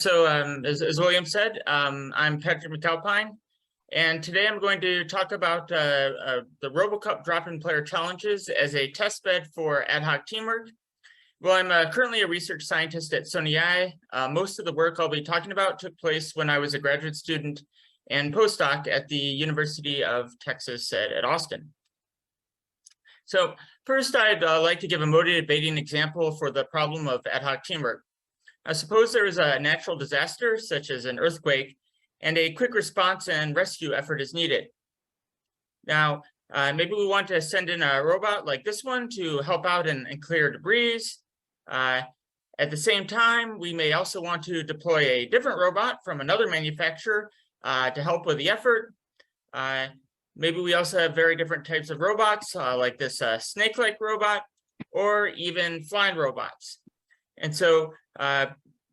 So as William said, I'm Patrick MacAlpine, and today I'm going to talk about the RoboCup drop-in player challenges as a test bed for ad hoc teamwork. Well, I'm currently a research scientist at SUNY. Most of the work I'll be talking about took place when I was a graduate student and postdoc at the University of Texas at Austin. So first, I'd like to give a motivating example for the problem of ad hoc teamwork. Suppose there is a natural disaster, such as an earthquake, and a quick response and rescue effort is needed. Now, maybe we want to send in a robot like this one to help out and clear debris. At the same time, we may also want to deploy a different robot from another manufacturer to help with the effort. Maybe we also have very different types of robots, like this snake-like robot, or even flying robots. And so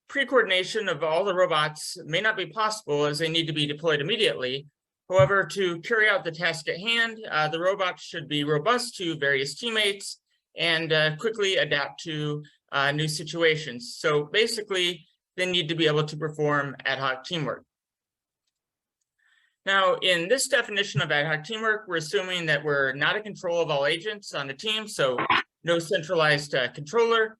pre-coordination of all the robots may not be possible as they need to be deployed immediately. However, to carry out the task at hand, the robots should be robust to various teammates and quickly adapt to new situations. So basically, they need to be able to perform ad hoc teamwork. Now, in this definition of ad hoc teamwork, we're assuming that we're not in control of all agents on the team, so no centralized controller.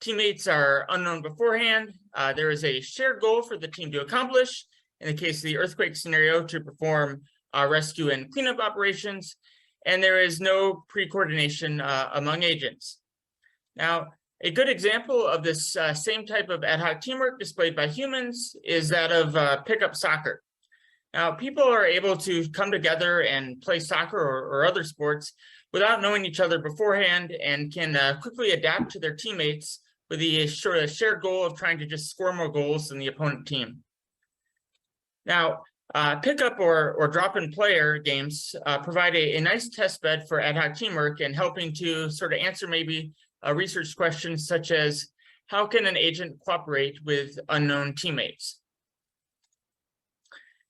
Teammates are unknown beforehand. There is a shared goal for the team to accomplish, in the case of the earthquake scenario, to perform rescue and cleanup operations, and there is no pre-coordination among agents. Now, a good example of this same type of ad hoc teamwork displayed by humans is that of pickup soccer. Now, people are able to come together and play soccer or other sports without knowing each other beforehand and can quickly adapt to their teammates with the sort of shared goal of trying to just score more goals than the opponent team. Now, pickup or drop-in player games provide a nice test bed for ad hoc teamwork and helping to sort of answer maybe research questions such as, how can an agent cooperate with unknown teammates?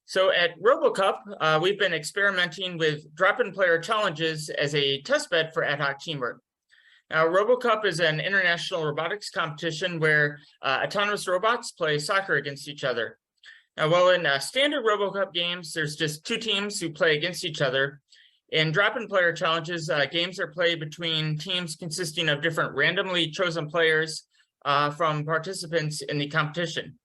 So at RoboCup, we've been experimenting with drop-in player challenges as a test bed for ad hoc teamwork. Now, RoboCup is an international robotics competition where autonomous robots play soccer against each other. Now, while in standard RoboCup games, there's just two teams who play against each other. In drop-in player challenges, games are played between teams consisting of different randomly chosen players from participants in the competition.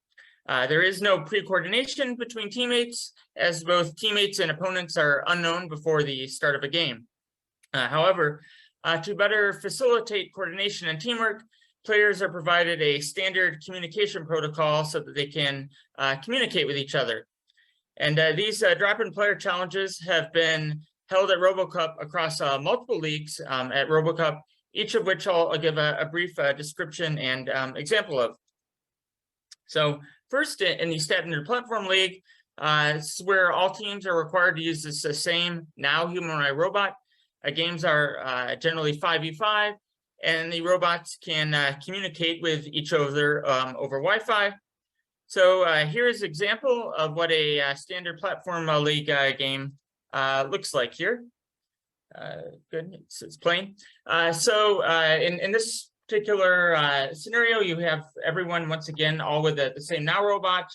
There is no pre-coordination between teammates, as both teammates and opponents are unknown before the start of a game. However, to better facilitate coordination and teamwork, players are provided a standard communication protocol so that they can communicate with each other. And these drop-in player challenges have been held at RoboCup across multiple leagues at RoboCup, each of which I'll give a brief description and example of. So first, in the Standard Platform League, it's where all teams are required to use this same now humanoid robot. Games are generally 5v5, and the robots can communicate with each other over Wi-Fi. So here's an example of what a Standard Platform League game looks like here. Good, it's playing. In this particular scenario, you have everyone, once again, all with the same now robot,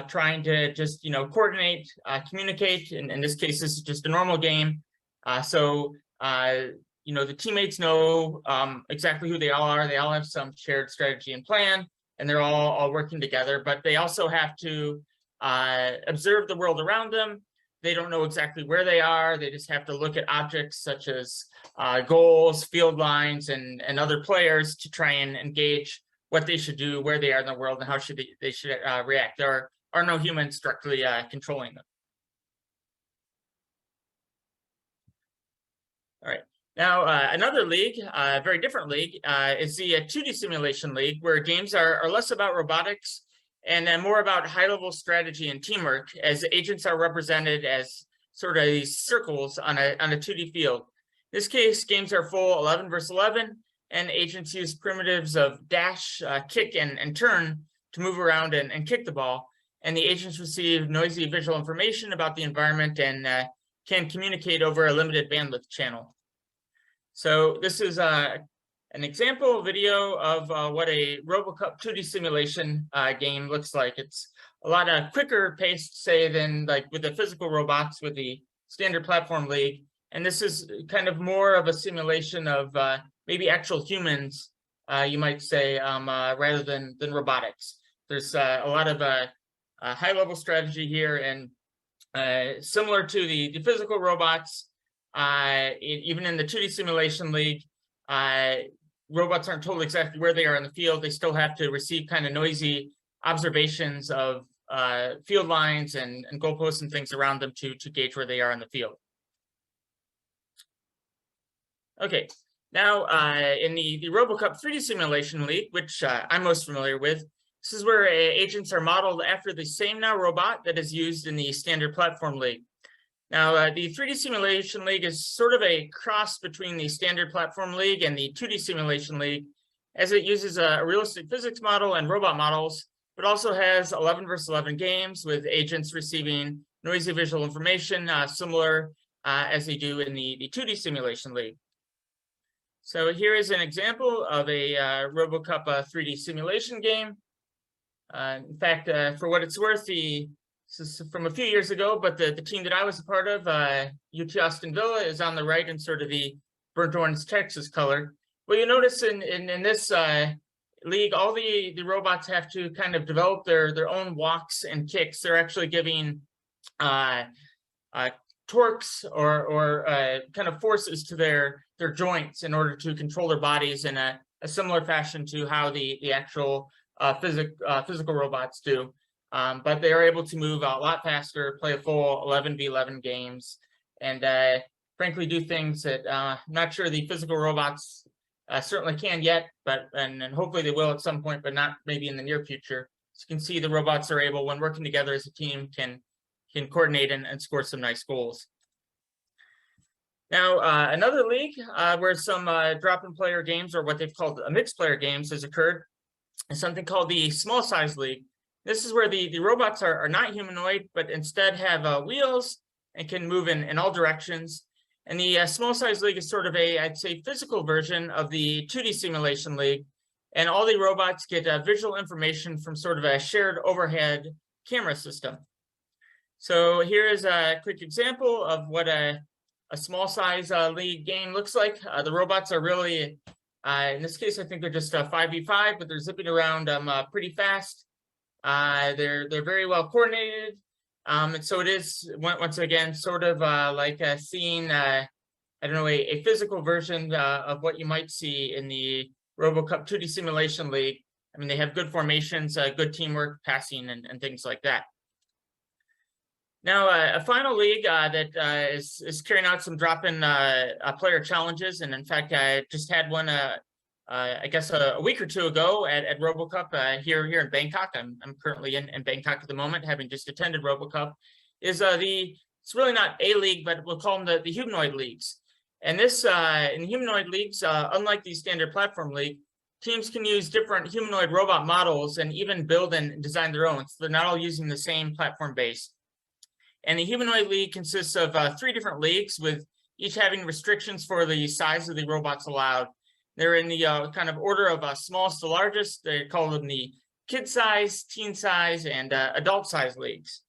trying to just, coordinate, communicate. In this case, this is just a normal game. The teammates know exactly who they all are. They all have some shared strategy and plan, and they're all working together, but they also have to observe the world around them. They don't know exactly where they are. They just have to look at objects such as goals, field lines, and other players to try and engage what they should do, where they are in the world, and how they should react. There are no humans directly controlling them. All right. Now, another league, a very different league, is the 2D simulation league, where games are less about robotics and then more about high-level strategy and teamwork, as agents are represented as sort of these circles on a 2D field. In this case, games are full 11 versus 11, and agents use primitives of dash, kick, and turn to move around and kick the ball. And the agents receive noisy visual information about the environment and can communicate over a limited bandwidth channel. So this is an example video of what a RoboCup 2D simulation game looks like. It's a lot quicker paced, say, than like with the physical robots with the standard platform league. And this is kind of more of a simulation of maybe actual humans, you might say, rather than robotics. There's a lot of high-level strategy here, and similar to the physical robots, even in the 2D simulation league, robots aren't told exactly where they are in the field. They still have to receive kind of noisy observations of field lines and goalposts and things around them to gauge where they are in the field. Okay, now in the RoboCup 3D simulation league, which I'm most familiar with, this is where agents are modeled after the same now robot that is used in the standard platform league. Now, the 3D simulation league is sort of a cross between the standard platform league and the 2D simulation league, as it uses a realistic physics model and robot models, but also has 11 versus 11 games with agents receiving noisy visual information, similar as they do in the 2D simulation league. So here is an example of a RoboCup 3D simulation game. In fact, for what it's worth, this is from a few years ago, but the team that I was a part of, UT Austin Villa, is on the right in sort of the burnt orange Texas color. Well, you notice in this league, all the robots have to kind of develop their own walks and kicks. They're actually giving torques or kind of forces to their joints in order to control their bodies in a similar fashion to how the actual physical robots do. But they are able to move a lot faster, play a full 11v11 games, and frankly do things that I'm not sure the physical robots certainly can yet, but and hopefully they will at some point, but not maybe in the near future. So you can see the robots are able, when working together as a team, can coordinate and score some nice goals. Now, another league where some drop-in player games, or what they've called mixed player games, has occurred is something called the small size league. This is where the robots are not humanoid, but instead have wheels and can move in all directions. And the small size league is sort of I'd say, physical version of the 2D simulation league. And all the robots get visual information from sort of a shared overhead camera system. So here is a quick example of what a small size league game looks like. The robots are really, in this case, I think they're just 5v5, but they're zipping around pretty fast. They're very well coordinated. And so it is, once again, sort of like seeing, I don't know, a physical version of what you might see in the RoboCup 2D simulation league. I mean, they have good formations, good teamwork, passing, and things like that. Now, a final league that is carrying out some drop-in player challenges. And in fact, I just had one, I guess, a week or two ago at RoboCup here in Bangkok. I'm currently in Bangkok at the moment, having just attended RoboCup. It's really not a league, but we'll call them the humanoid leagues. And this, in humanoid leagues, unlike the standard platform league, teams can use different humanoid robot models and even build and design their own. So they're not all using the same platform base. And the humanoid league consists of 3 different leagues, with each having restrictions for the size of the robots allowed. They're in the kind of order of smallest to largest. They call them the kid size, teen size, and adult size leagues.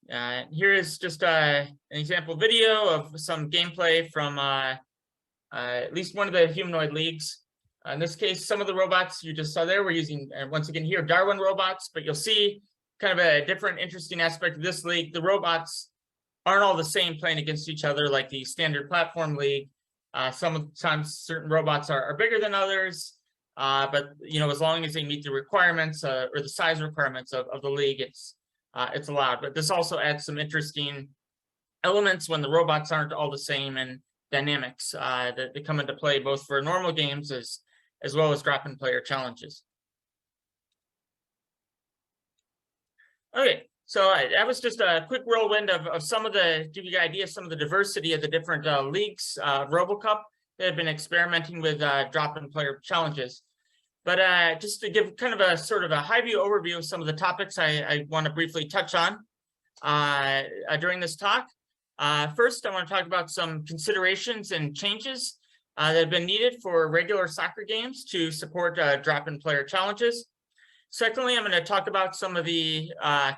Here is just an example video of some gameplay from at least one of the humanoid leagues. In this case, some of the robots you just saw there, we're using, once again here, Darwin robots, but you'll see kind of a different, interesting aspect of this league. The robots aren't all the same playing against each other like the standard platform league. Sometimes certain robots are bigger than others, but as long as they meet the requirements or the size requirements of the league, it's allowed. But this also adds some interesting elements when the robots aren't all the same, and dynamics that come into play both for normal games as well as drop-in player challenges. Okay, so that was just a quick whirlwind of some of the, give you an idea, some of the diversity of the different leagues, RoboCup, that have been experimenting with drop-in player challenges. But just to give kind of a sort of a high-view overview of some of the topics I want to briefly touch on during this talk. First, I want to talk about some considerations and changes that have been needed for regular soccer games to support drop-in player challenges. Secondly, I'm going to talk about some of the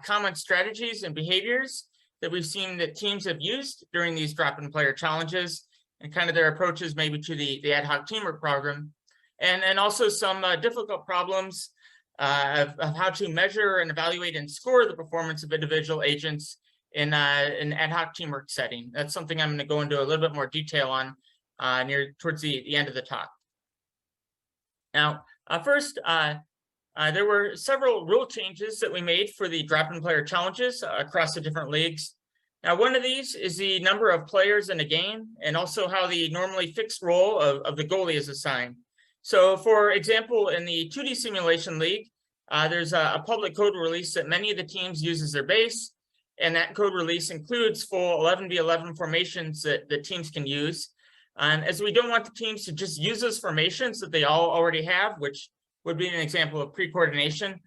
common strategies and behaviors that we've seen that teams have used during these drop-in player challenges, and kind of their approaches maybe to the ad hoc teamwork program, and also some difficult problems of how to measure and evaluate and score the performance of individual agents in an ad hoc teamwork setting. That's something I'm going to go into a little bit more detail on towards the end of the talk. Now, first, there were several rule changes that we made for the drop-in player challenges across the different leagues. Now, one of these is the number of players in a game, and also how the normally fixed role of the goalie is assigned. So, for example, in the 2D Simulation League, there's a public code release that many of the teams use as their base, and that code release includes full 11v11 formations that teams can use. And as we don't want the teams to just use those formations that they all already have, which would be an example of pre-coordination,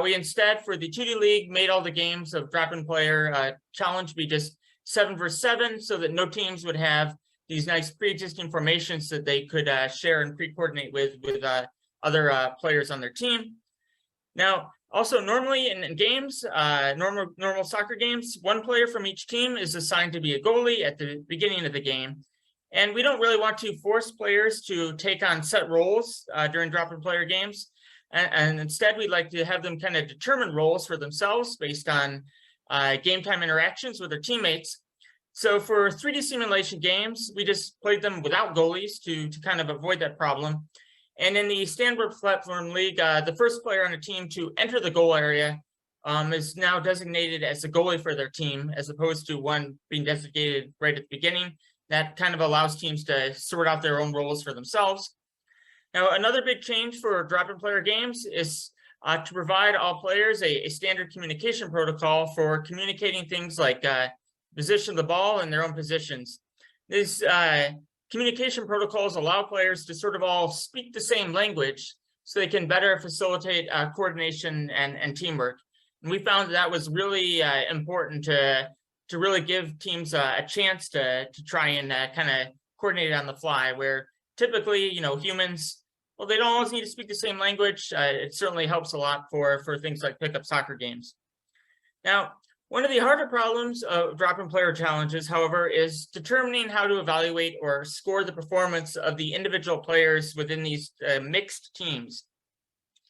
we instead, for the 2D League, made all the games of drop-in player challenge be just 7 versus 7, so that no teams would have these nice pre-existing formations that they could share and pre-coordinate with other players on their team. Now, also normally in games, normal soccer games, one player from each team is assigned to be a goalie at the beginning of the game. And we don't really want to force players to take on set roles during drop-in player games. And instead, we'd like to have them kind of determine roles for themselves based on game time interactions with their teammates. So for 3D simulation games, we just played them without goalies to kind of avoid that problem. And in the Standard Platform League, the first player on a team to enter the goal area is now designated as the goalie for their team, as opposed to one being designated right at the beginning. That kind of allows teams to sort out their own roles for themselves. Now, another big change for drop-in player games is to provide all players a standard communication protocol for communicating things like position of the ball and their own positions. These communication protocols allow players to sort of all speak the same language so they can better facilitate coordination and teamwork. And we found that was really important to really give teams a chance to try and kind of coordinate on the fly, where typically, humans, well, they don't always need to speak the same language. It certainly helps a lot for things like pickup soccer games. Now, one of the harder problems of drop-in player challenges, however, is determining how to evaluate or score the performance of the individual players within these mixed teams.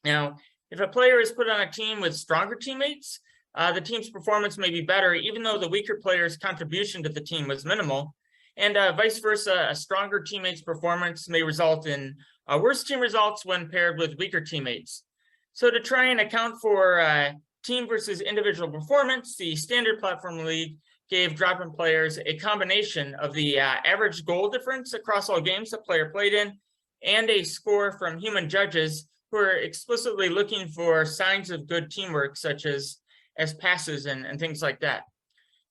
Now, if a player is put on a team with stronger teammates, the team's performance may be better, even though the weaker player's contribution to the team was minimal. And vice versa, a stronger teammate's performance may result in worse team results when paired with weaker teammates. So to try and account for team versus individual performance, the Standard Platform League gave drop-in players a combination of the average goal difference across all games the player played in, and a score from human judges who are explicitly looking for signs of good teamwork, such as passes and things like that.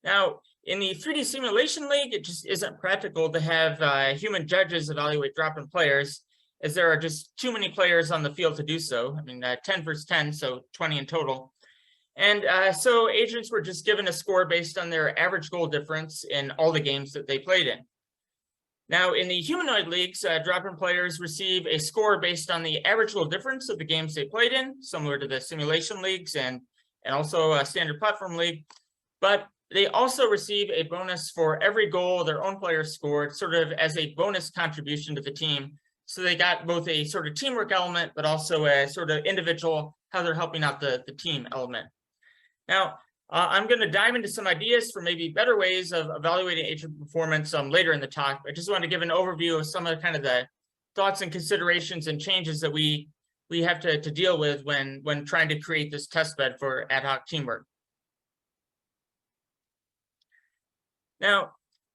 Now, in the 3D Simulation League, it just isn't practical to have human judges evaluate drop-in players, as there are just too many players on the field to do so. I mean, 10 versus 10, so 20 in total. And so agents were just given a score based on their average goal difference in all the games that they played in. Now, in the humanoid leagues, drop-in players receive a score based on the average goal difference of the games they played in, similar to the simulation leagues and also a Standard Platform League. But they also receive a bonus for every goal their own players scored, sort of as a bonus contribution to the team. So they got both a sort of teamwork element, but also a sort of individual, how they're helping out the team element. Now, I'm going to dive into some ideas for maybe better ways of evaluating agent performance later in the talk. I just want to give an overview of some of the kind of the thoughts and considerations and changes that we have to deal with when trying to create this test bed for ad hoc teamwork. Now,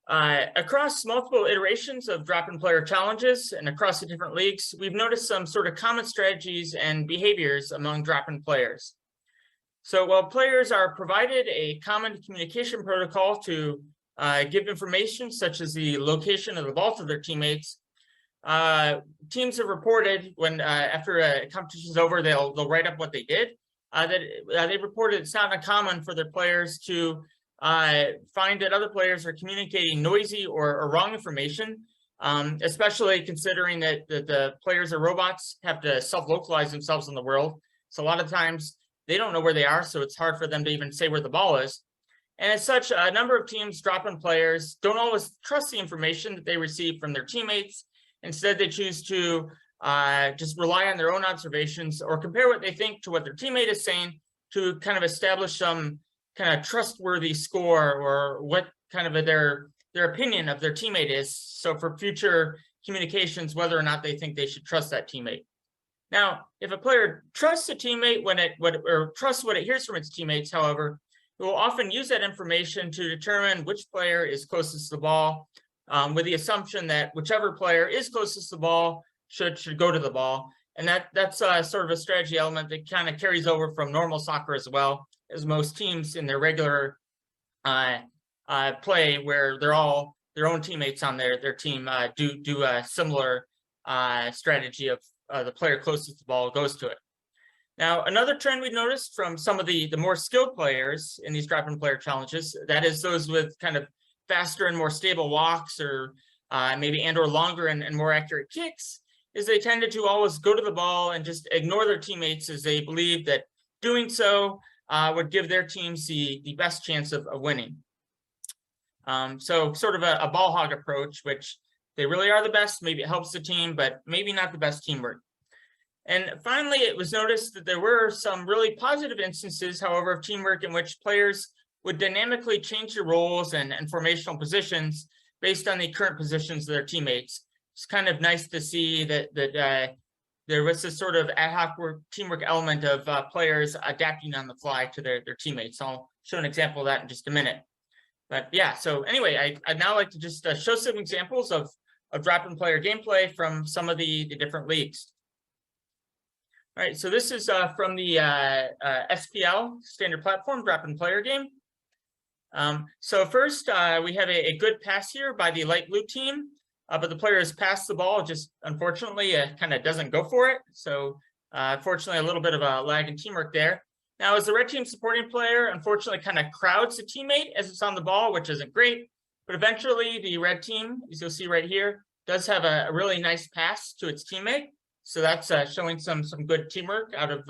across multiple iterations of drop-in player challenges and across the different leagues, we've noticed some sort of common strategies and behaviors among drop-in players. So while players are provided a common communication protocol to give information such as the location of the ball to their teammates, teams have reported when after a competition is over, they'll write up what they did. They reported it's not uncommon for their players to find that other players are communicating noisy or wrong information especially considering that the players or robots have to self-localize themselves in the world. So a lot of times they don't know where they are, so it's hard for them to even say where the ball is. And as such, a number of teams drop-in players don't always trust the information that they receive from their teammates. Instead, they choose to just rely on their own observations or compare what they think to what their teammate is saying to kind of establish some kind of trustworthy score or what kind of their opinion of their teammate is. So for future communications, whether or not they think they should trust that teammate. Now, if a player trusts a teammate or trusts what it hears from its teammates, however, it will often use that information to determine which player is closest to the ball, with the assumption that whichever player is closest to the ball should go to the ball. And that's sort of a strategy element that kind of carries over from normal soccer as well, as most teams in their regular play, where they're all their own teammates on their team, do a similar strategy of the player closest to the ball goes to it. Now, another trend we noticed from some of the more skilled players in these drop-in player challenges, that is those with kind of faster and more stable walks, or maybe or longer and more accurate kicks, is they tended to always go to the ball and just ignore their teammates, as they believe that doing so would give their teams the best chance of winning. So sort of a ball hog approach, which they really are the best. Maybe it helps the team, but maybe not the best teamwork. And finally, it was noticed that there were some really positive instances, however, of teamwork in which players would dynamically change their roles and formational positions based on the current positions of their teammates. It's kind of nice to see that there was this sort of ad hoc teamwork element of players adapting on the fly to their teammates. I'll show an example of that in just a minute. But yeah, so anyway, I'd now like to just show some examples of drop-in player gameplay from some of the different leagues. All right, so this is from the SPL, Standard Platform Drop-in Player game. So first, we have a good pass here by the light blue team, but the player has passed the ball, just unfortunately kind of doesn't go for it. So unfortunately, a little bit of a lag in teamwork there. Now, as the red team supporting player, unfortunately kind of crowds the teammate as it's on the ball, which isn't great. But eventually, the red team, as you'll see right here, does have a really nice pass to its teammate. So that's showing some good teamwork out of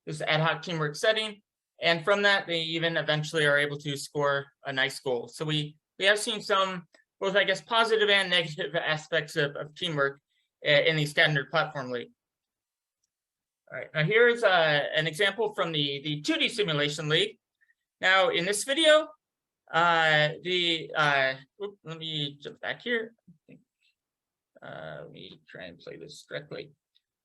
this ad hoc teamwork setting. And from that, they even eventually are able to score a nice goal. So we have seen some, both, I guess, positive and negative aspects of teamwork in the Standard Platform League. All right, now here's an example from the 2D Simulation League. Now, in this video, let me jump back here. Let me try and play this correctly.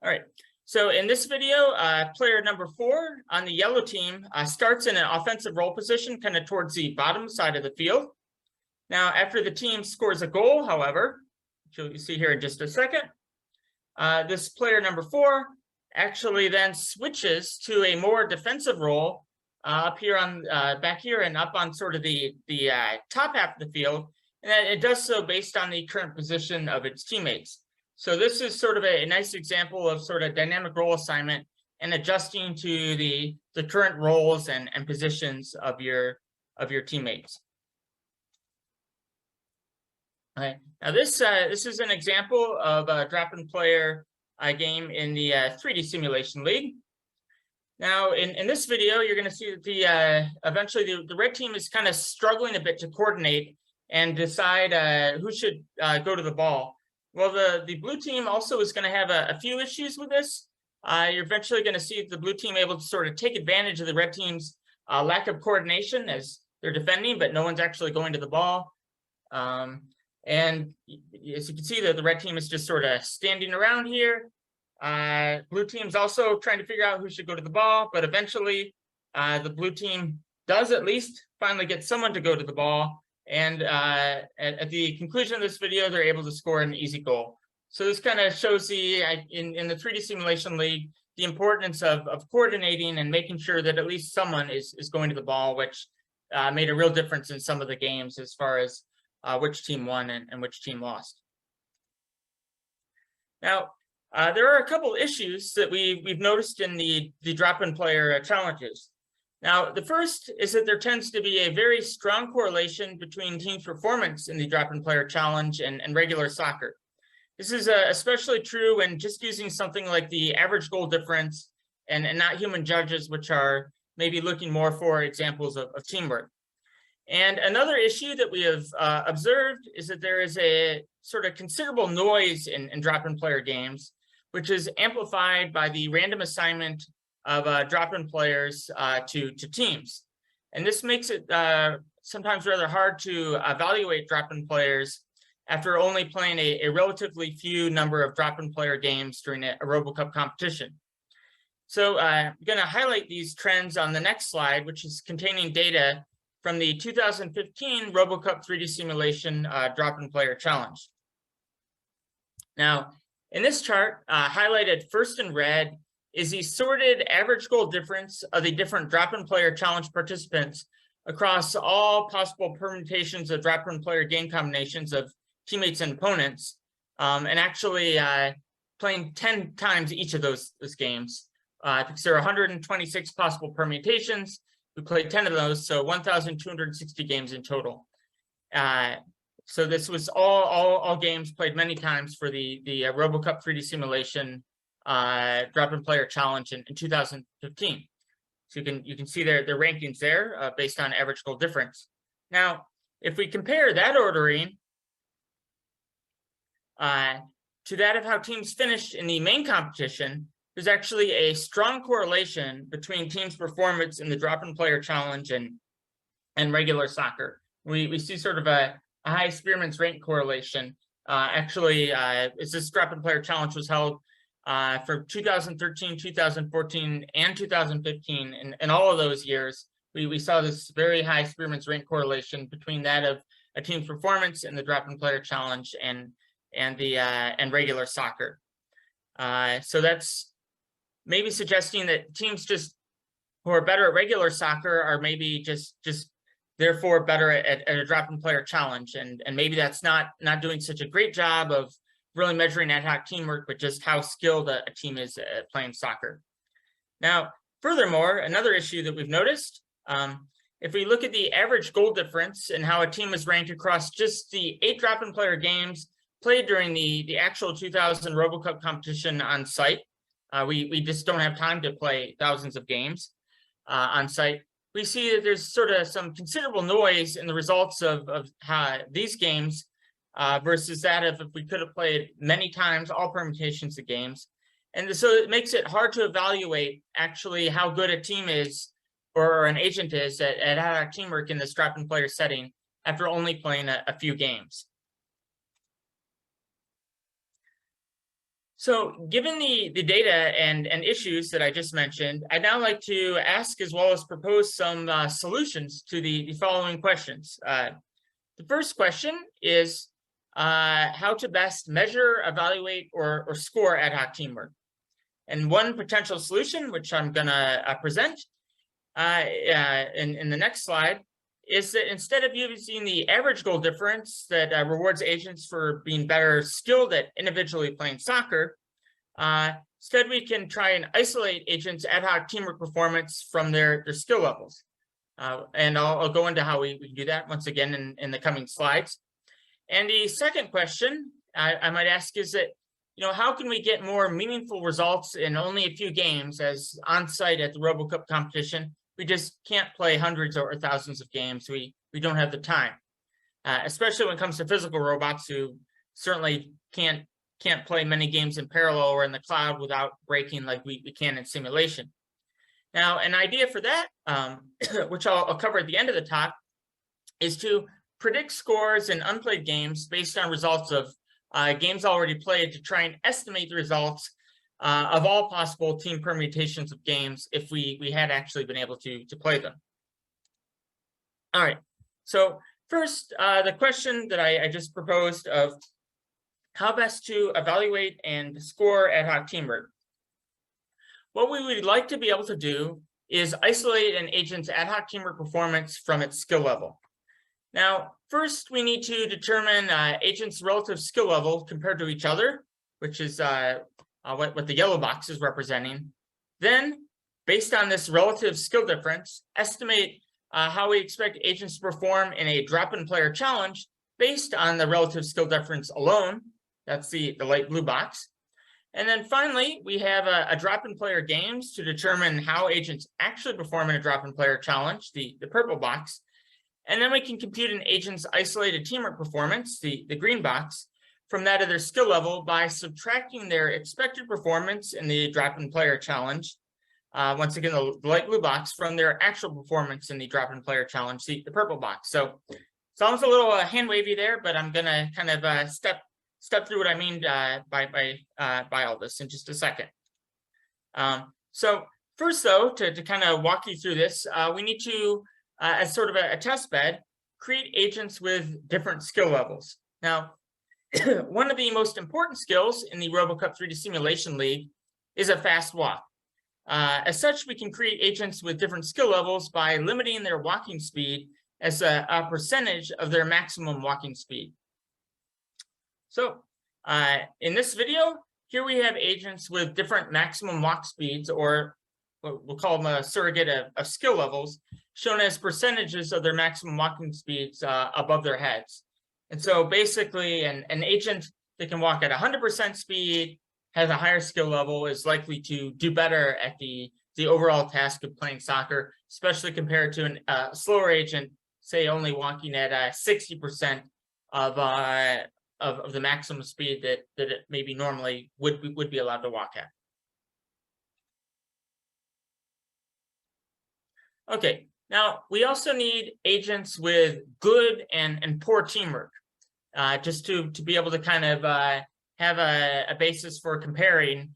All right, so in this video, player number 4 on the yellow team starts in an offensive role position, kind of towards the bottom side of the field. Now, after the team scores a goal, however, which you'll see here in just a second, this player number 4 actually then switches to a more defensive role up here on back here and up on sort of the top half of the field, and that it does so based on the current position of its teammates. So this is sort of a nice example of sort of dynamic role assignment and adjusting to the current roles and positions of your teammates. All right. Now this is an example of a drop-in player game in the 3D Simulation League. Now in this video, you're going to see that eventually the red team is kind of struggling a bit to coordinate and decide who should go to the ball. Well, the blue team also is going to have a few issues with this. You're eventually going to see the blue team able to sort of take advantage of the red team's lack of coordination as they're defending, but no one's actually going to the ball. And as you can see, the red team is just sort of standing around here. Blue team's also trying to figure out who should go to the ball, but eventually the blue team does at least finally get someone to go to the ball. And at the conclusion of this video, they're able to score an easy goal. So this kind of shows in the 3D Simulation League, the importance of coordinating and making sure that at least someone is going to the ball, which made a real difference in some of the games as far as which team won and which team lost. Now, there are a couple issues that we've noticed in the drop-in player challenges. Now, the first is that there tends to be a very strong correlation between teams' performance in the drop-in player challenge and regular soccer. This is especially true when just using something like the average goal difference and not human judges, which are maybe looking more for examples of teamwork. And another issue that we have observed is that there is a sort of considerable noise in drop-in player games, which is amplified by the random assignment of drop-in players to teams. And this makes it sometimes rather hard to evaluate drop-in players after only playing a relatively few number of drop-in player games during a RoboCup competition. So I'm going to highlight these trends on the next slide, which is containing data from the 2015 RoboCup 3D simulation drop-in player challenge. Now, in this chart, highlighted first in red is the sorted average goal difference of the different drop-in player challenge participants across all possible permutations of drop-in player game combinations of teammates and opponents, and actually playing 10 times each of those games. Because there are 126 possible permutations. We played 10 of those, so 1,260 games in total. So this was all games played many times for the RoboCup 3D simulation drop-in player challenge in 2015. So you can see their rankings there based on average goal difference. Now, if we compare that ordering to that of how teams finished in the main competition, there's actually a strong correlation between teams' performance in the drop-in player challenge and regular soccer. We see sort of a high Spearman's rank correlation. Actually, as this drop-in player challenge was held for 2013, 2014, and 2015, and all of those years, we saw this very high Spearman's rank correlation between that of a team's performance in the drop-in player challenge and regular soccer. So that's maybe suggesting that teams just who are better at regular soccer are maybe just therefore better at a drop-in player challenge, and maybe that's not doing such a great job of really measuring ad hoc teamwork, but just how skilled a team is at playing soccer. Now, furthermore, another issue that we've noticed, if we look at the average goal difference and how a team is ranked across just the 8 drop-in player games played during the actual 2000 RoboCup competition on site, we just don't have time to play thousands of games on site. We see that there's sort of some considerable noise in the results of these games versus that of if we could have played many times all permutations of games. And so it makes it hard to evaluate actually how good a team is or an agent is at ad hoc teamwork in this drop-in player setting after only playing a few games. So given the data and issues that I just mentioned, I'd now like to ask as well as propose some solutions to the following questions. The first question is how to best measure, evaluate, or score ad hoc teamwork. And one potential solution, which I'm going to present in the next slide, is that instead of using the average goal difference that rewards agents for being better skilled at individually playing soccer, instead we can try and isolate agents' ad hoc teamwork performance from their skill levels. And I'll go into how we can do that once again in the coming slides. And the second question I might ask is that, how can we get more meaningful results in only a few games, as on site at the RoboCup competition, we just can't play hundreds or thousands of games. We don't have the time, especially when it comes to physical robots who certainly can't play many games in parallel or in the cloud without breaking like we can in simulation. Now, an idea for that, which I'll cover at the end of the talk, is to predict scores in unplayed games based on results of games already played to try and estimate the results of all possible team permutations of games if we had actually been able to play them. All right, so first, the question that I just proposed of how best to evaluate and score ad hoc teamwork. What we would like to be able to do is isolate an agent's ad hoc teamwork performance from its skill level. Now, first, we need to determine agents' relative skill level compared to each other, which is what the yellow box is representing. Then based on this relative skill difference, estimate how we expect agents to perform in a drop-in player challenge based on the relative skill difference alone. That's the light blue box. And then finally, we have a drop-in player games to determine how agents actually perform in a drop-in player challenge, the purple box. And then we can compute an agent's isolated teamwork performance, the green box, from that of their skill level by subtracting their expected performance in the drop-in player challenge, once again, the light blue box, from their actual performance in the drop-in player challenge, the purple box. So sounds a little hand wavy there, but I'm gonna kind of step through what I mean by all this in just a second. So first, though, to kind of walk you through this, we need to, as sort of a test bed, create agents with different skill levels. Now, one of the most important skills in the RoboCup 3D Simulation League is a fast walk. As such, we can create agents with different skill levels by limiting their walking speed as a percentage of their maximum walking speed. So in this video, here we have agents with different maximum walk speeds, or we'll call them a surrogate of skill levels, shown as percentages of their maximum walking speeds above their heads. And so basically, an agent that can walk at 100% speed, has a higher skill level, is likely to do better at the overall task of playing soccer, especially compared to a slower agent, say only walking at 60% of the maximum speed that it maybe normally would be allowed to walk at. Okay, now we also need agents with good and poor teamwork, just to be able to kind of have a basis for comparing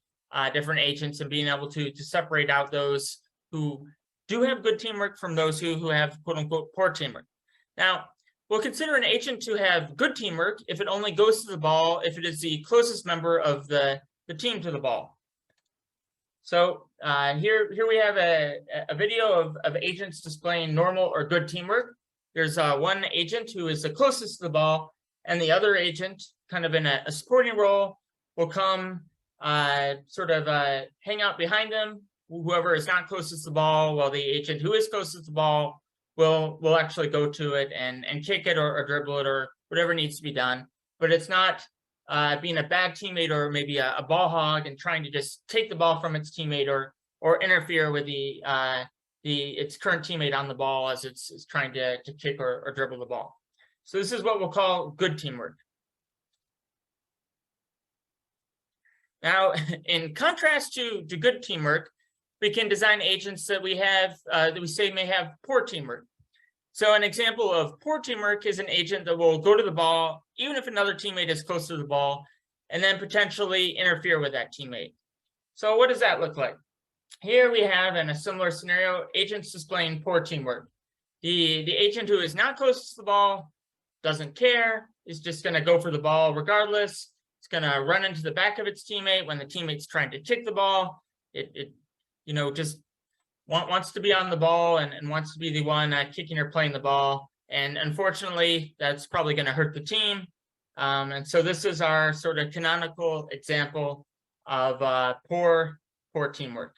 different agents and being able to separate out those who do have good teamwork from those who have quote unquote poor teamwork. Now, we'll consider an agent to have good teamwork if it only goes to the ball if it is the closest member of the team to the ball. So here we have a video of agents displaying normal or good teamwork. There's one agent who is the closest to the ball, and the other agent, kind of in a supporting role, will come sort of hang out behind them, whoever is not closest to the ball, while the agent who is closest to the ball will actually go to it and kick it or dribble it or whatever needs to be done. But it's not being a bad teammate or maybe a ball hog and trying to just take the ball from its teammate or interfere with its current teammate on the ball as it's trying to kick or dribble the ball. So this is what we'll call good teamwork. Now, in contrast to good teamwork, we can design agents that we have that we say may have poor teamwork. So an example of poor teamwork is an agent that will go to the ball even if another teammate is close to the ball, and then potentially interfere with that teammate. So what does that look like? Here we have, in a similar scenario, agents displaying poor teamwork. The agent who is not close to the ball doesn't care, is just going to go for the ball regardless. It's going to run into the back of its teammate when the teammate's trying to kick the ball. It just wants to be on the ball and wants to be the one kicking or playing the ball. And unfortunately, that's probably going to hurt the team. And so this is our sort of canonical example of poor teamwork.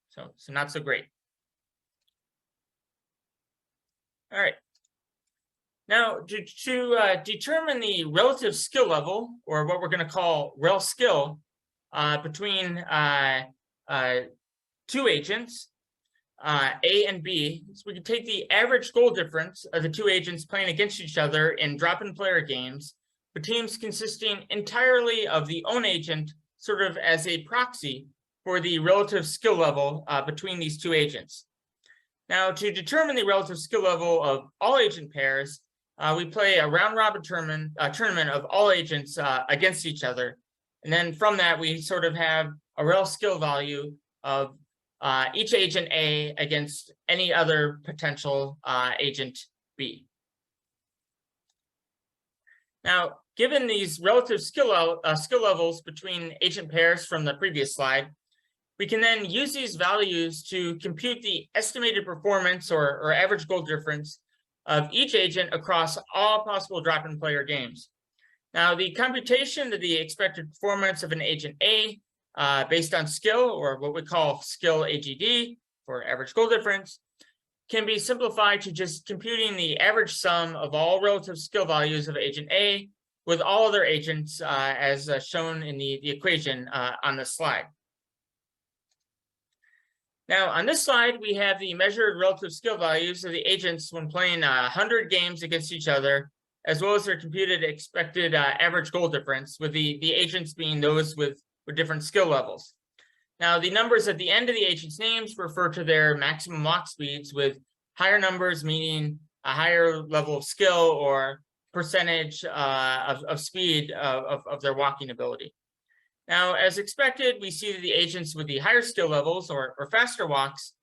So not so great. All right. Now, to determine the relative skill level, or what we're going to call rel skill, between two agents, A and B, so we can take the average goal difference of the two agents playing against each other in drop-in player games, but teams consisting entirely of the own agent, sort of as a proxy for the relative skill level between these two agents. Now, to determine the relative skill level of all agent pairs, we play a round-robin tournament of all agents against each other. And then from that, we sort of have a rel skill value of each agent A against any other potential agent B. Now, given these relative skill levels between agent pairs from the previous slide, we can then use these values to compute the estimated performance or average goal difference of each agent across all possible drop-in player games. Now, the computation of the expected performance of an agent A based on skill, or what we call skill AGD for average goal difference, can be simplified to just computing the average sum of all relative skill values of agent A with all other agents as shown in the equation on this slide. Now, on this slide, we have the measured relative skill values of the agents when playing 100 games against each other, as well as their computed expected average goal difference, with the agents being those with different skill levels. Now, the numbers at the end of the agents' names refer to their maximum walk speeds, with higher numbers meaning a higher level of skill or percentage of speed of their walking ability. Now, as expected, we see that the agents with the higher skill levels or faster walks,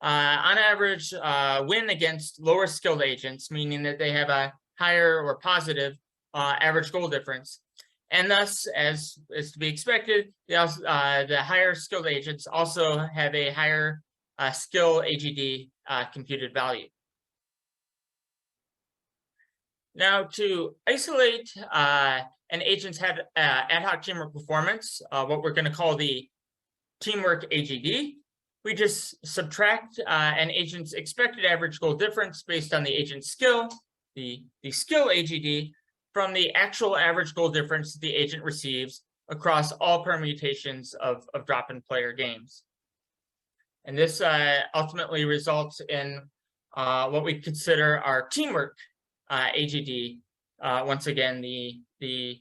on average, win against lower skilled agents, meaning that they have a higher or positive average goal difference. And thus, as is to be expected, the higher skilled agents also have a higher skill AGD computed value. Now, to isolate an agent's ad hoc teamwork performance, what we're going to call the teamwork AGD, we just subtract an agent's expected average goal difference based on the agent's skill, the skill AGD, from the actual average goal difference the agent receives across all permutations of drop-in player games. And this ultimately results in what we consider our teamwork AGD. Once again, the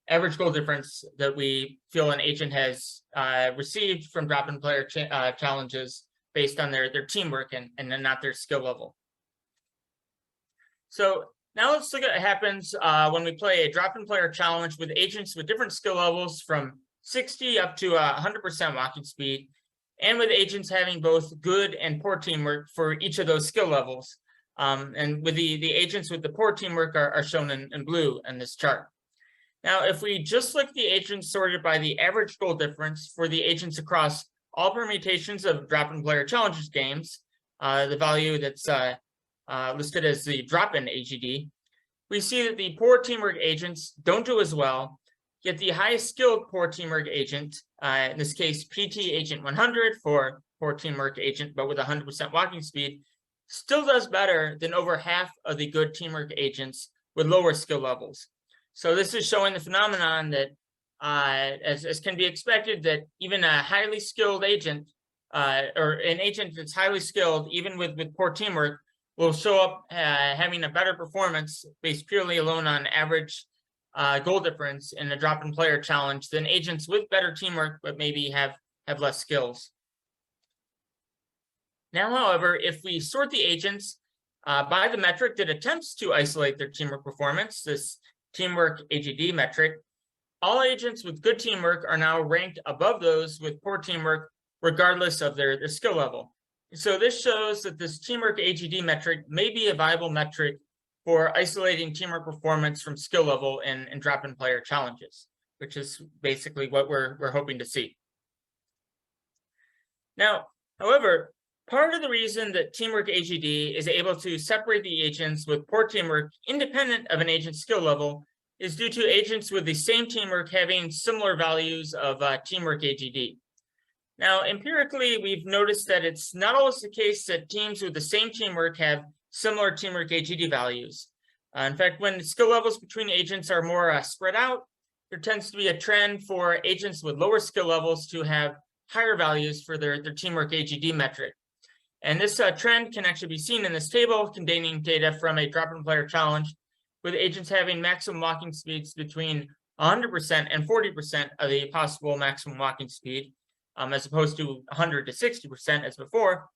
average goal difference that we feel an agent has received from drop-in player challenges based on their teamwork and not their skill level. So now let's look at what happens when we play a drop-in player challenge with agents with different skill levels from 60 up to 100% walking speed, and with agents having both good and poor teamwork for each of those skill levels. And with the agents with the poor teamwork are shown in blue in this chart. Now, if we just look at the agents sorted by the average goal difference for the agents across all permutations of drop-in player challenges games, the value that's listed as the drop-in AGD, we see that the poor teamwork agents don't do as well, yet the highest skilled poor teamwork agent, in this case PT agent 100 for poor teamwork agent, but with 100% walking speed, still does better than over half of the good teamwork agents with lower skill levels. So this is showing the phenomenon that, as can be expected, that even a highly skilled agent, or an agent that's highly skilled, even with poor teamwork, will show up having a better performance based purely alone on average goal difference in a drop-in player challenge than agents with better teamwork but maybe have less skills. Now, however, if we sort the agents by the metric that attempts to isolate their teamwork performance, this teamwork AGD metric, all agents with good teamwork are now ranked above those with poor teamwork, regardless of their skill level. So this shows that this teamwork AGD metric may be a viable metric for isolating teamwork performance from skill level in drop-in player challenges, which is basically what we're hoping to see. Now, however, part of the reason that teamwork AGD is able to separate the agents with poor teamwork independent of an agent's skill level is due to agents with the same teamwork having similar values of teamwork AGD. Now, empirically, we've noticed that it's not always the case that teams with the same teamwork have similar teamwork AGD values. In fact, when skill levels between agents are more spread out, there tends to be a trend for agents with lower skill levels to have higher values for their teamwork AGD metric. And this trend can actually be seen in this table containing data from a drop-in player challenge with agents having maximum walking speeds between 100% and 40% of the possible maximum walking speed, as opposed to 100 to 60% as before.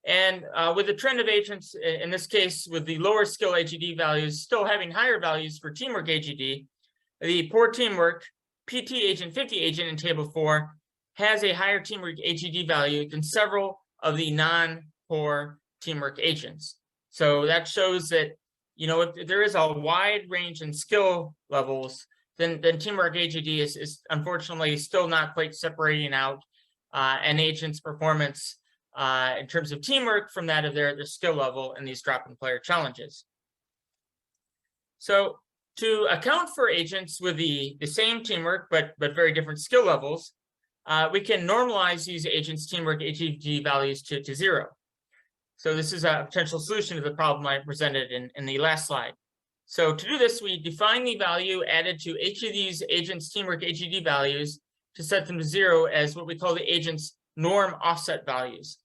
And with the trend of agents, in this case, with the lower skill AGD values still having higher values for teamwork AGD, the poor teamwork PT agent 50 agent in table 4 has a higher teamwork AGD value than several of the non-poor teamwork agents. So that shows that, you know, if there is a wide range in skill levels, then teamwork AGD is unfortunately still not quite separating out an agent's performance in terms of teamwork from that of their skill level in these drop-in player challenges. So To account for agents with the same teamwork, but very different skill levels, we can normalize these agents' teamwork AGD values to 0. So this is a potential solution to the problem I presented in the last slide. So to do this, we define the value added to each of these agents' teamwork AGD values to set them to 0 as what we call the agent's norm offset values.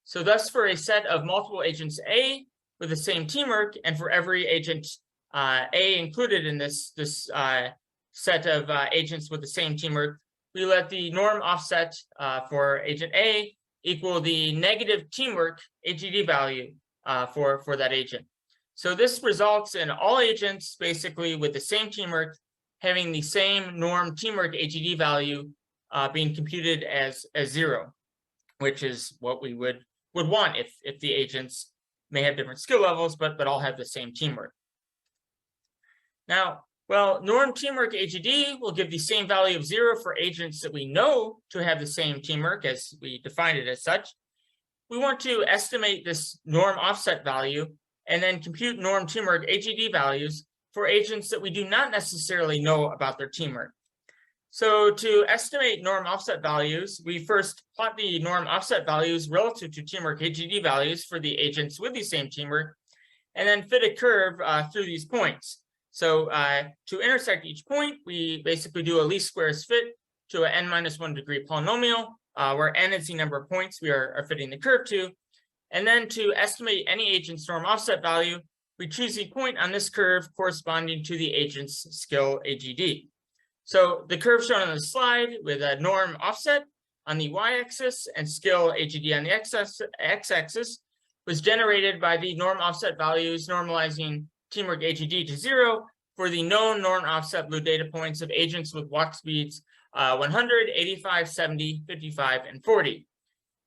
So thus, for a set of multiple agents A with the same teamwork, and for every agent A included in this set of agents with the same teamwork, we let the norm offset for agent A equal the negative teamwork AGD value for that agent. So this results in all agents basically with the same teamwork having the same norm teamwork AGD value being computed as 0, which is what we would want if the agents may have different skill levels, but all have the same teamwork. Now, well, norm teamwork AGD will give the same value of 0 for agents that we know to have the same teamwork as we defined it as such. We want to estimate this norm offset value and then compute norm teamwork AGD values for agents that we do not necessarily know about their teamwork. So to estimate norm offset values, we first plot the norm offset values relative to teamwork AGD values for the agents with the same teamwork, and then fit a curve through these points. So to intersect each point, we basically do a least squares fit to an n-1 degree polynomial, where n is the number of points we are fitting the curve to. And then to estimate any agent's norm offset value, we choose the point on this curve corresponding to the agent's skill AGD. So the curve shown on the slide with a norm offset on the y-axis and skill AGD on the x-axis was generated by the norm offset values normalizing teamwork AGD to 0 for the known norm offset blue data points of agents with walk speeds 100, 85, 70, 55, and 40.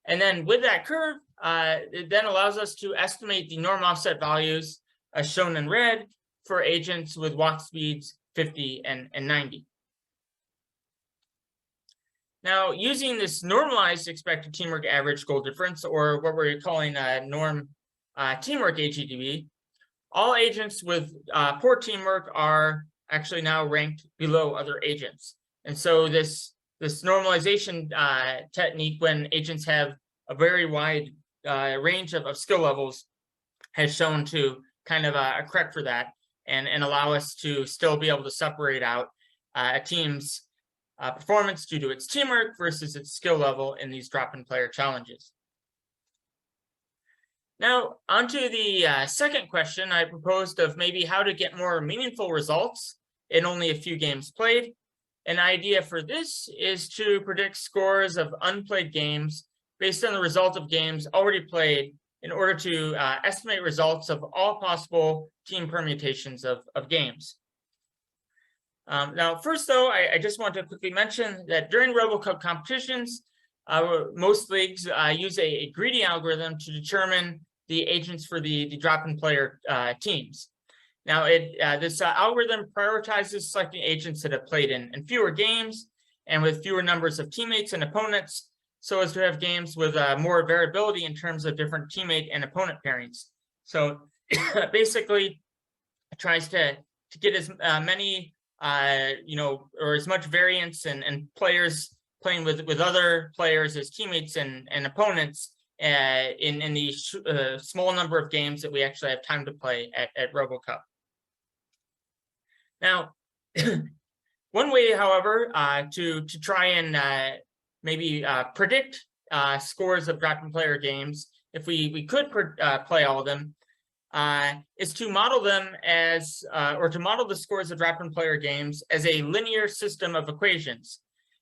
And then with that curve, it then allows us to estimate the norm offset values as shown in red for agents with walk speeds 50 and 90. Now, using this normalized expected teamwork average goal difference, or what we're calling norm teamwork AGDV, all agents with poor teamwork are actually now ranked below other agents. And so this normalization technique, when agents have a very wide range of skill levels, has shown to kind of correct for that and allow us to still be able to separate out a team's performance due to its teamwork versus its skill level in these drop-in player challenges. Now, onto the second question I proposed of maybe how to get more meaningful results in only a few games played. An idea for this is to predict scores of unplayed games based on the result of games already played in order to estimate results of all possible team permutations of games. Now, first, though, I just want to quickly mention that during RoboCup competitions, most leagues use a greedy algorithm to determine the agents for the drop-in player teams. Now, this algorithm prioritizes selecting agents that have played in fewer games and with fewer numbers of teammates and opponents, so as to have games with more variability in terms of different teammate and opponent pairings. So basically, it tries to get as many or as much variance and players playing with other players as teammates and opponents in the small number of games that we actually have time to play at RoboCup. Now, one way, however, to try and maybe predict scores of drop-in player games, if we could play all of them, is to model them as, or to model the scores of drop-in player games as a linear system of equations.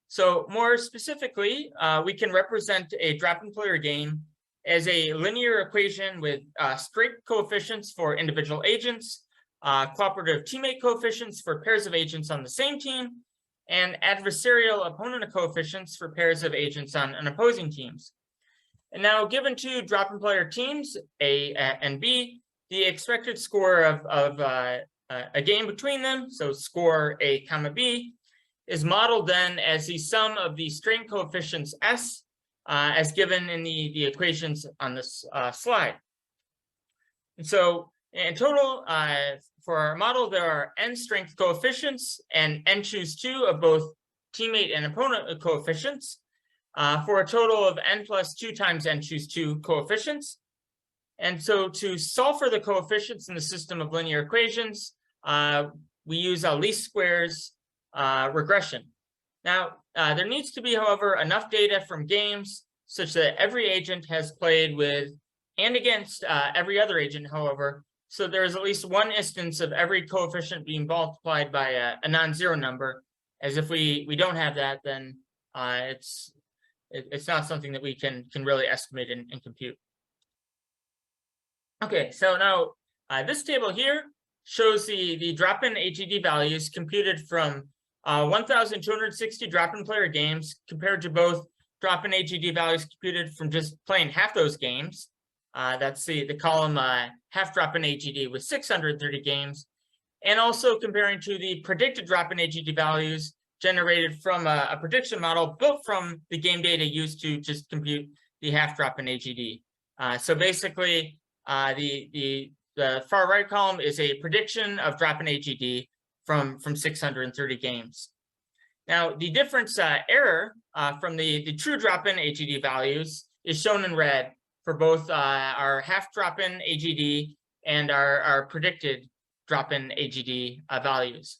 So more specifically, we can represent a drop-in player game as a linear equation with straight coefficients for individual agents, cooperative teammate coefficients for pairs of agents on the same team, and adversarial opponent coefficients for pairs of agents on opposing teams. And now, given two drop-in player teams, A and B, the expected score of a game between them, so score A comma B, is modeled then as the sum of the strain coefficients S, as given in the equations on this slide. And so In total, for our model, there are n strength coefficients and n choose 2 of both teammate and opponent coefficients, for a total of n plus 2 times n choose 2 coefficients. And so to solve for the coefficients in the system of linear equations, we use a least squares regression. Now, there needs to be, however, enough data from games such that every agent has played with and against every other agent, however, so there is at least one instance of every coefficient being multiplied by a non-zero number, as if we don't have that, then it's not something that we can really estimate and compute. Okay, so now this table here shows the drop-in AGD values computed from 1,260 drop-in player games compared to both drop-in AGD values computed from just playing half those games. That's the column half drop-in AGD with 630 games, and also comparing to the predicted drop-in AGD values generated from a prediction model built from the game data used to just compute the half drop-in AGD. So basically, the far right column is a prediction of drop-in AGD from 630 games. Now, the difference error from the true drop-in AGD values is shown in red for both our half drop-in AGD and our predicted drop-in AGD values.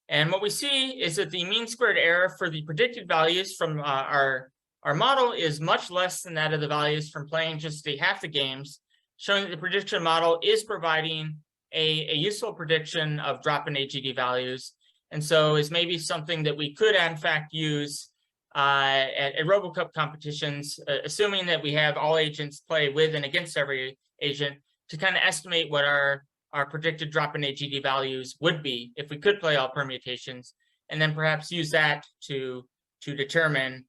And what we see is that the mean squared error for the predicted values from our model is much less than that of the values from playing just half the games, showing that the prediction model is providing a useful prediction of drop-in AGD values. And so is maybe something that we could in fact use at RoboCup competitions, assuming that we have all agents play with and against every agent, to kind of estimate what our predicted drop-in AGD values would be if we could play all permutations, and then perhaps use that to determine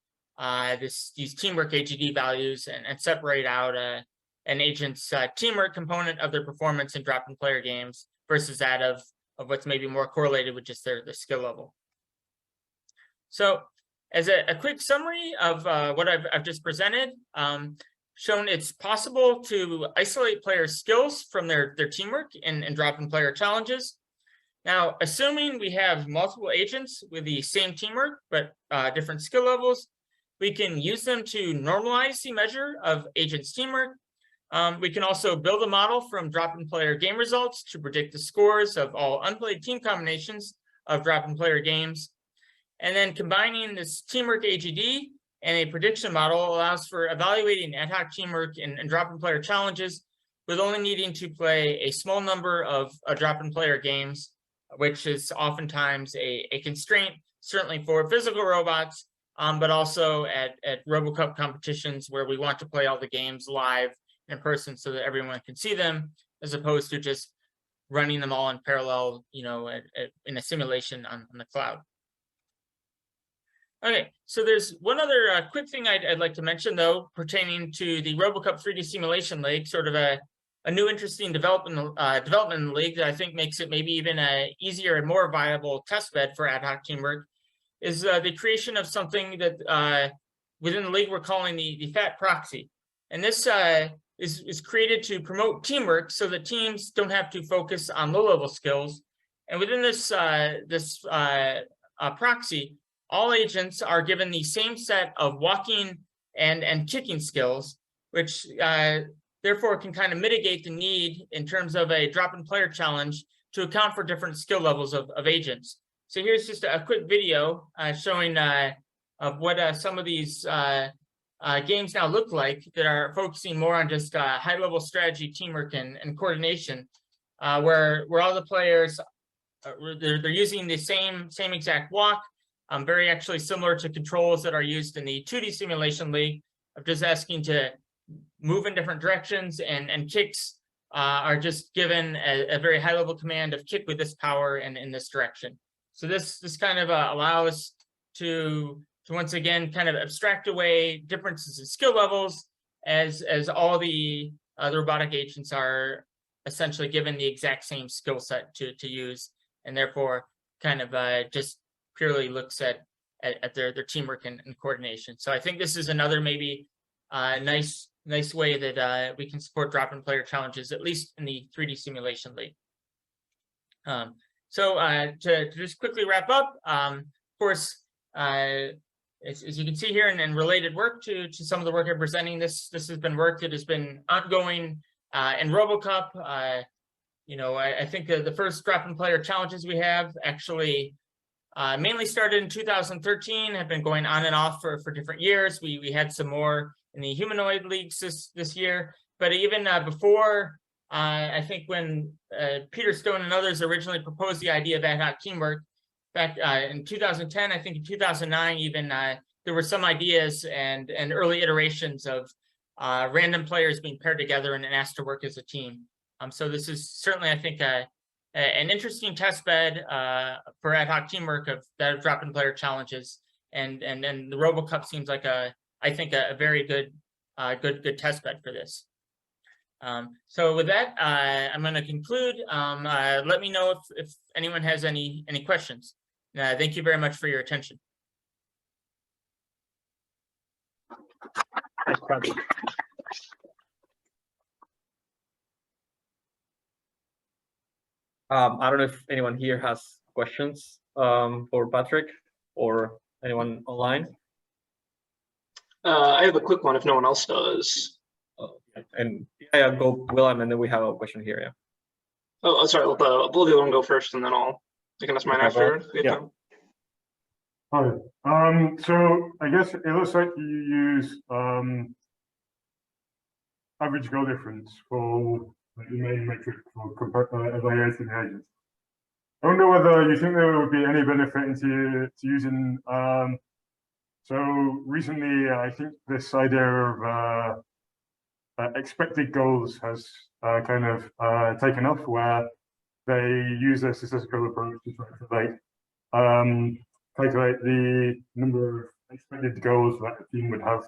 these teamwork AGD values and separate out an agent's teamwork component of their performance in drop-in player games versus that of what's maybe more correlated with just their skill level. So as a quick summary of what I've just presented, shown it's possible to isolate players' skills from their teamwork in drop-in player challenges. Now, assuming we have multiple agents with the same teamwork but different skill levels, we can use them to normalize the measure of agents' teamwork. We can also build a model from drop-in player game results to predict the scores of all unplayed team combinations of drop-in player games. And then combining this teamwork AGD and a prediction model allows for evaluating ad hoc teamwork in drop-in player challenges with only needing to play a small number of drop-in player games, which is oftentimes a constraint, certainly for physical robots, but also at RoboCup competitions where we want to play all the games live in person so that everyone can see them, as opposed to just running them all in parallel, in a simulation on the cloud. Okay, so there's one other quick thing I'd like to mention, though, pertaining to the RoboCup 3D Simulation League, sort of a new interesting development in the league that I think makes it maybe even a easier and more viable test bed for ad hoc teamwork, is the creation of something that within the league we're calling the FAT proxy. And this is created to promote teamwork so that teams don't have to focus on low-level skills. And within this proxy, all agents are given the same set of walking and kicking skills, which therefore can kind of mitigate the need in terms of a drop-in player challenge to account for different skill levels of agents. So here's just a quick video showing of what some of these games now look like that are focusing more on just high-level strategy, teamwork, and coordination, where all the players they're using the same exact walk. Very actually similar to controls that are used in the 2D Simulation League, of just asking to move in different directions, and kicks are just given a very high level command of kick with this power and in this direction. So this kind of allows to once again kind of abstract away differences in skill levels as all the robotic agents are essentially given the exact same skill set to use, and therefore kind of just purely looks at their teamwork and coordination. So I think this is another maybe nice nice way that we can support drop-in player challenges, at least in the 3D simulation league. So to just quickly wrap up, of course, as you can see here, and related work to some of the work I'm presenting, this has been work that has been ongoing in RoboCup. I think the first drop-in player challenges we have actually mainly started in 2013, have been going on and off for different years. We had some more in the humanoid leagues this year, but even before, I think when Peter Stone and others originally proposed the idea of ad hoc teamwork back in 2010, I think in 2009 even, there were some ideas and early iterations of random players being paired together and asked to work as a team. So this is certainly, I think, an interesting test bed for ad hoc teamwork of drop-in player challenges, and the RoboCup seems like I think a very good test bed for this. So with that, I'm going to conclude. Let me know if anyone has any questions. Thank you very much for your attention. Thanks, Patrick. I don't know if anyone here has questions for Patrick or anyone online. I have a quick one if no one else does. And yeah, go Willem, and then we have a question here. Yeah. Oh, sorry. Let the other one go first, and then I can ask mine after. Yeah. Hi. So I guess it looks like you use average goal difference for the main metric for evaluating agents. I wonder whether you think there would be any benefit into using. So recently, I think this idea of expected goals has kind of taken off, where they use a statistical approach to try to calculate the number of expected goals that a team would have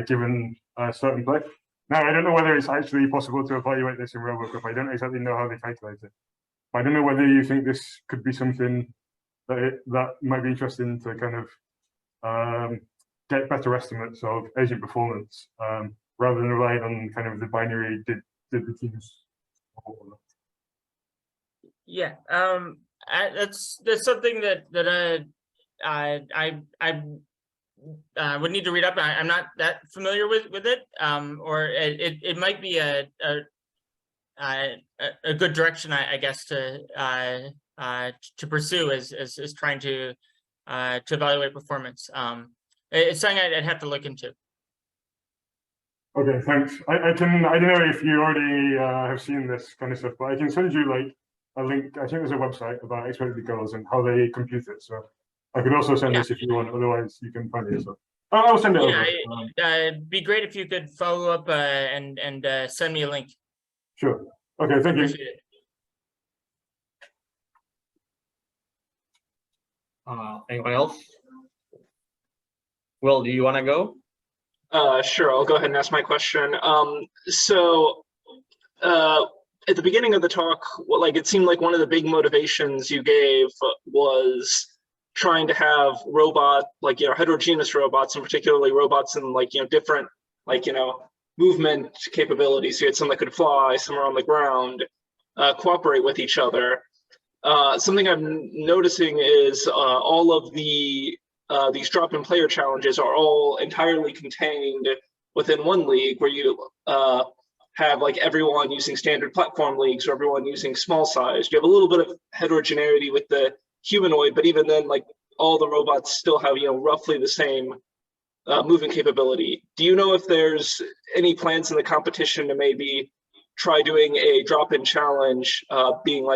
given a certain play. Now, I don't know whether it's actually possible to evaluate this in RoboCup. I don't exactly know how they calculate it. But I don't know whether you think this could be something that might be interesting to kind of get better estimates of agent performance, rather than relying on kind of the binary did the teams. Yeah, that's something that I would need to read up. I'm not that familiar with it, or it might be a good direction, I guess, to pursue as trying to evaluate performance. It's something I'd have to look into. Okay, thanks. I don't know if you already have seen this kind of stuff, but I can send you like a link. I think there's a website about expected goals and how they compute it. So I could also send this if you want. Otherwise, you can find it yourself. I'll send it over. It'd be great if you could follow up and send me a link. Sure. Okay. Thank you. Appreciate it. Anyone else? Will, do you want to go? Sure, I'll go ahead and ask my question. So at the beginning of the talk, it seemed like one of the big motivations you gave was trying to have heterogeneous robots, and particularly robots in different movement capabilities. So you had some that could fly, some are on the ground, cooperate with each other. Something I'm noticing is all of these drop-in player challenges are all entirely contained within one league, where you have everyone using standard platform leagues or everyone using small size. You have a little bit of heterogeneity with the humanoid, but even then, all the robots still have roughly the same moving capability. Do you know if there's any plans in the competition to maybe try doing a drop-in challenge, being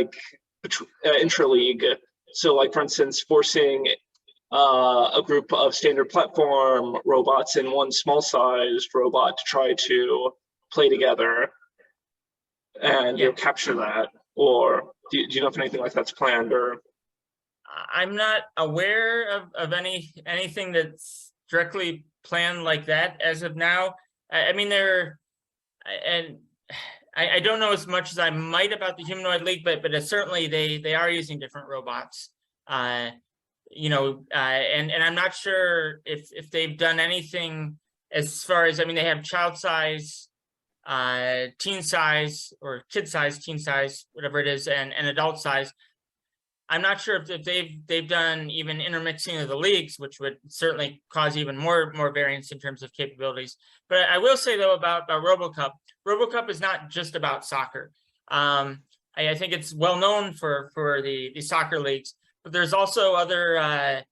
intra-league? So for instance, forcing a group of standard platform robots and one small-sized robot to try to play together and capture that, or do you know if anything like that's planned? Or I'm not aware of anything that's directly planned like that as of now. I mean, I don't know as much as I might about the humanoid league, but certainly they are using different robots. And I'm not sure if they've done anything as far as, I mean, they have child size, teen size, or kid size, teen size, whatever it is, and adult size. I'm not sure if they've done even intermixing of the leagues, which would certainly cause even more variance in terms of capabilities. But I will say though about RoboCup, RoboCup is not just about soccer. I think it's well known for the soccer leagues, but there's also other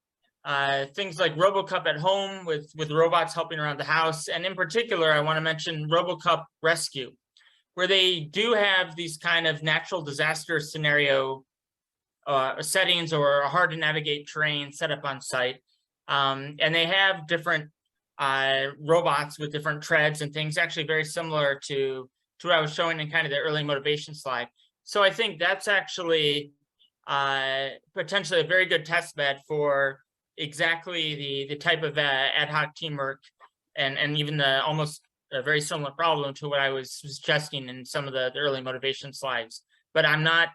things like RoboCup at home with robots helping around the house. And in particular, I want to mention RoboCup Rescue, where they do have these kind of natural disaster scenario settings or a hard to navigate terrain set up on site. And they have different robots with different treads and things, actually very similar to what I was showing in kind of the early motivation slide. So I think that's actually potentially a very good test bed for exactly the type of ad hoc teamwork and even the almost a very similar problem to what I was suggesting in some of the early motivation slides. But I'm not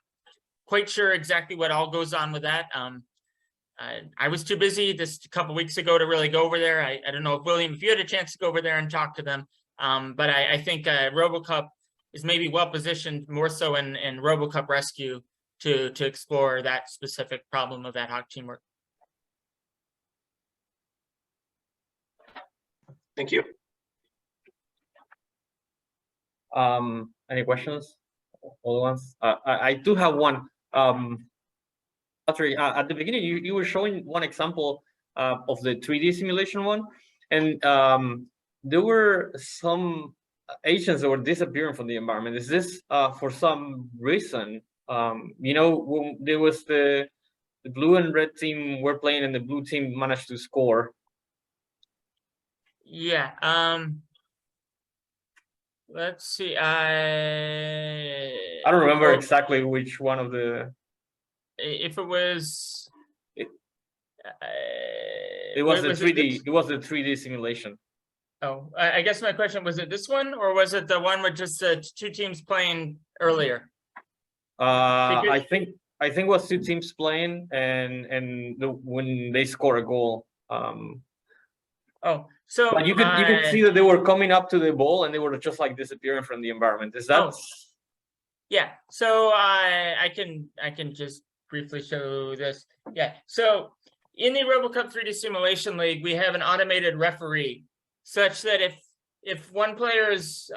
quite sure exactly what all goes on with that. I was too busy just a couple weeks ago to really go over there. I don't know if William, if you had a chance to go over there and talk to them, but I think RoboCup is maybe well positioned more so in RoboCup Rescue to explore that specific problem of ad hoc teamwork. Thank you. Any questions? All ones? I do have one. Patrick, at the beginning, you were showing one example of the 3D simulation one, and there were some agents that were disappearing from the environment. Is this for some reason? You know, when there was the blue and red team were playing, and the blue team managed to score. Yeah. Let's see. I don't remember exactly which one of the. If it was. It was the 3D. It was the 3D simulation. Oh, I guess my question was: it this one, or was it the one with just the two teams playing earlier? I think it was two teams playing, and when they score a goal. Oh, so but you could see that they were coming up to the ball and they were just like disappearing from the environment. Is that? Oh, yeah. So I can just briefly show this. Yeah. So in the RoboCup 3D Simulation League, we have an automated referee, such that if one player is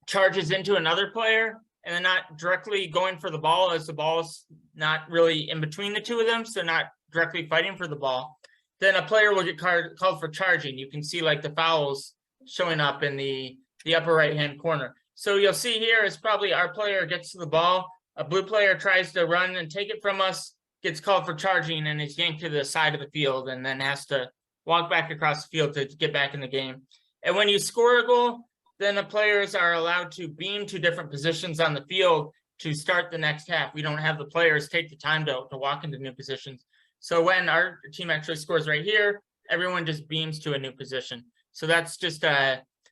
charges into another player and they're not directly going for the ball, as the ball is not really in between the two of them, so not directly fighting for the ball, then a player will get called for charging. You can see like the fouls showing up in the upper right-hand corner. So you'll see here is probably our player gets to the ball, a blue player tries to run and take it from us, gets called for charging, and is yanked to the side of the field and then has to walk back across the field to get back in the game. And when you score a goal, then the players are allowed to beam to different positions on the field to start the next half. We don't have the players take the time to walk into new positions. So when our team actually scores right here, everyone just beams to a new position. So that's just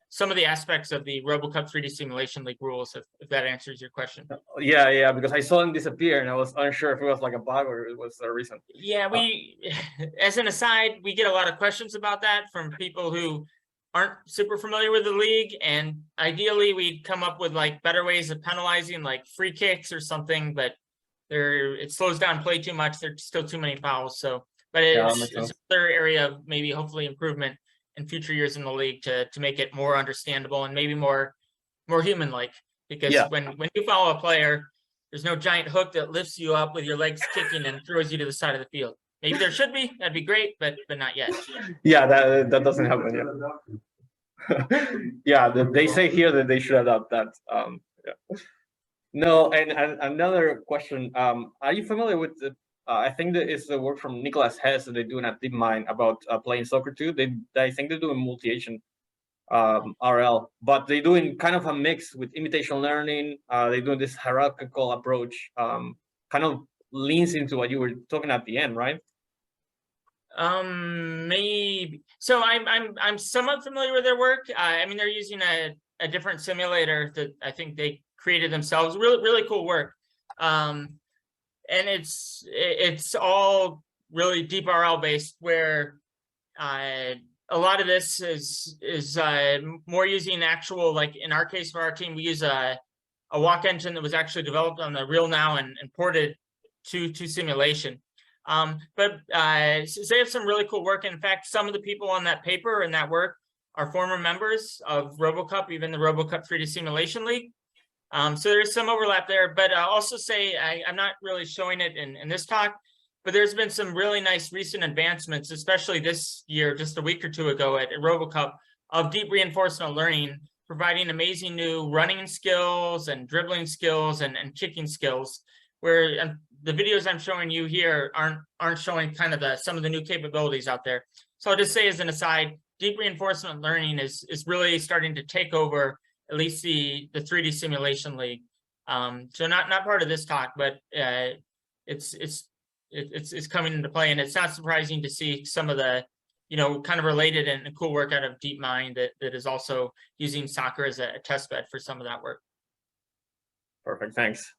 some of the aspects of the RoboCup 3D Simulation League rules, if that answers your question. Yeah, because I saw them disappear and I was unsure if it was like a bug or it was a reason. Yeah, as an aside, we get a lot of questions about that from people who aren't super familiar with the league, and ideally we'd come up with like better ways of penalizing, like free kicks or something, but it slows down play too much. There's still too many fouls. So, but it's another area of maybe hopefully improvement in future years in the league to make it more understandable and maybe more human-like. Because when you foul a player, there's no giant hook that lifts you up with your legs kicking and throws you to the side of the field. Maybe there should be. That'd be great, but not yet. Yeah, that doesn't happen yet. Yeah, they say here that they should adopt that. Yeah. No, and another question. Are you familiar with the? I think that is the work from Nicholas Hess that they're doing at DeepMind about playing soccer too. I think they're doing multi-agent RL, but they're doing kind of a mix with imitation learning. They're doing this hierarchical approach. Kind of leans into what you were talking at the end, right? Maybe. So I'm somewhat familiar with their work. I mean, they're using a different simulator that I think they created themselves. Really cool work. And it's all really deep RL based, where a lot of this is more using actual, like in our case for our team, we use a WAHT engine that was actually developed on the real now and ported to simulation. But so they have some really cool work. In fact, some of the people on that paper and that work are former members of RoboCup, even the RoboCup 3D Simulation League. So there's some overlap there, but I'll also say I'm not really showing it in this talk, but there's been some really nice recent advancements, especially this year, just a week or two ago at RoboCup, of deep reinforcement learning, providing amazing new running skills and dribbling skills and kicking skills, where the videos I'm showing you here aren't showing kind of some of the new capabilities out there. So I'll just say as an aside, deep reinforcement learning is really starting to take over at least the 3D Simulation League. So not part of this talk, but it's coming into play, and it's not surprising to see some of the kind of related and cool work out of DeepMind that is also using soccer as a test bed for some of that work. Perfect, thanks.